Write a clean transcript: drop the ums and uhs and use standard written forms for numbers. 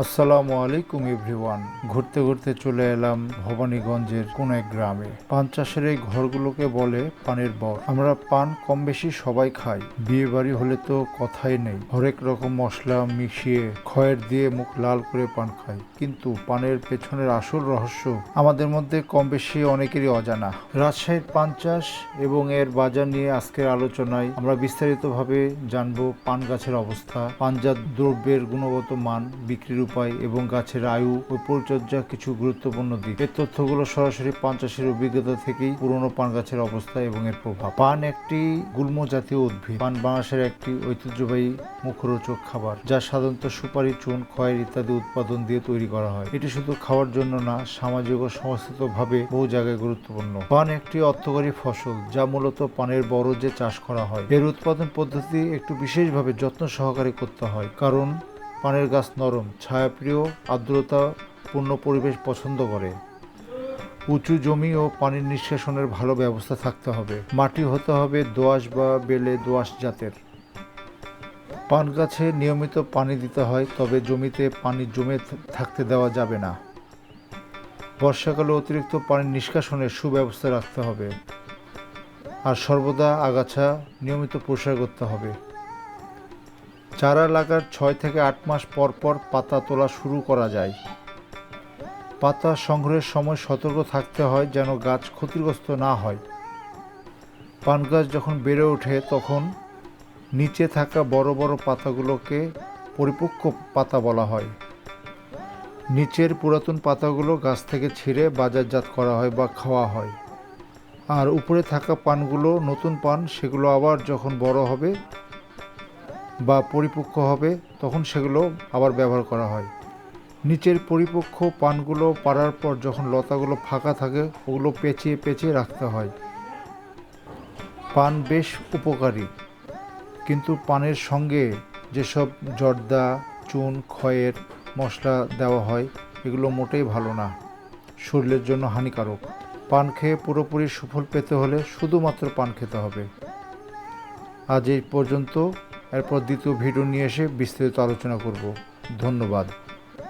আসসালামু আলাইকুম এভরিওয়ান। ঘুরতে ঘুরতে চলে এলাম ভবানীগঞ্জের কোন এক গ্রামে। পান চাষের এই ঘরগুলোকে বলে পানের বর। আমরা পান কম বেশি সবাই খাই, বিয়ে বাড়ি হলে তো কথাই নেই। হরেক রকম মশলা মিশিয়ে খয়ের দিয়ে মুখ লাল করে পান খাই, কিন্তু পানের পেছনের আসল রহস্য আমাদের মধ্যে কম বেশি অনেকেরই অজানা। রাজশাহীর পান চাষ এবং এর বাজার নিয়ে আজকের আলোচনায় আমরা বিস্তারিতভাবে জানবো পান গাছের অবস্থা, পানজাত দ্রব্যের গুণগত মান, বিক্রির উপায় এবং গাছের আয়ু ও পরিচর্যা কিছু গুরুত্বপূর্ণ দিক। এই তথ্যগুলো সরাসরি পান চাষের অভিজ্ঞতা থেকেই পুরনো পান গাছের অবস্থা এবং এর প্রভাব। পান একটি গুল্ম জাতীয় উদ্ভিদ। পান বাংলাদেশের একটি ঐতিহ্যবাহী মুখরোচক খাবার, যা সাধারণত সুপারি, চুন, খয়ের ইত্যাদি উৎপাদন দিয়ে তৈরি করা হয়। এটি শুধু খাওয়ার জন্য না, সামাজিক ও সংস্কৃতিভাবে বহু জায়গায় গুরুত্বপূর্ণ। পান একটি অর্থকরী ফসল, যা মূলত পানের বরজে চাষ করা হয়। এর উৎপাদন পদ্ধতি একটু বিশেষভাবে যত্ন সহকারে করতে হয়, কারণ পানের গাছ নরম, ছায়াপ্রিয়, আর্দ্রতা পূর্ণ পরিবেশ পছন্দ করে। উঁচু জমি ও পানির নিষ্কাশনের ভালো ব্যবস্থা থাকতে হবে। মাটি হতে হবে দোআঁশ বা বেলে দোআঁশ জাতের। পান গাছে নিয়মিত পানি দিতে হয়, তবে জমিতে পানি জমে থাকতে দেওয়া যাবে না। বর্ষাকালে অতিরিক্ত পানির নিষ্কাশনের সুব্যবস্থা রাখতে হবে, আর সর্বদা আগাছা নিয়মিত পরিষ্কার করতে হবে। চারা লাগার 6 থেকে 8 মাস পর পর পাতা তোলা শুরু করা যায়। পাতা সংগ্রহের সময় সতর্ক থাকতে হয় যেন গাছ ক্ষতিগ্রস্ত না হয়। পান গাছ যখন বেড়ে ওঠে তখন নিচে থাকা বড় বড় পাতাগুলোকে পরিপক্ক পাতা বলা হয়। নিচের পুরাতন পাতাগুলো গাছ থেকে ছিঁড়ে বাজারজাত করা হয় বা খাওয়া হয়, আর উপরে থাকা পানগুলো নতুন পান, সেগুলো আবার যখন বড় হবে বা পরিপক্ক হবে তখন সেগুলো আবার ব্যবহার করা হয়। নিচের পরিপক্ক পানগুলো পাড়ার পর যখন লতাগুলো ফাঁকা থাকে, ওগুলো পেঁচিয়ে পেঁচিয়ে রাখতে হয়। পান বেশ উপকারী, কিন্তু পানের সঙ্গে যেসব জর্দা, চুন, খয়ের মশলা দেওয়া হয়, এগুলো মোটেই ভালো না, শরীরের জন্য হানিকারক। পান খেয়ে পুরোপুরি সুফল পেতে হলে শুধুমাত্র পান খেতে হবে। আজ এই পর্যন্ত। এরপর দ্বিতীয় ভিডিও নিয়ে এসে বিস্তারিত আলোচনা করব। ধন্যবাদ।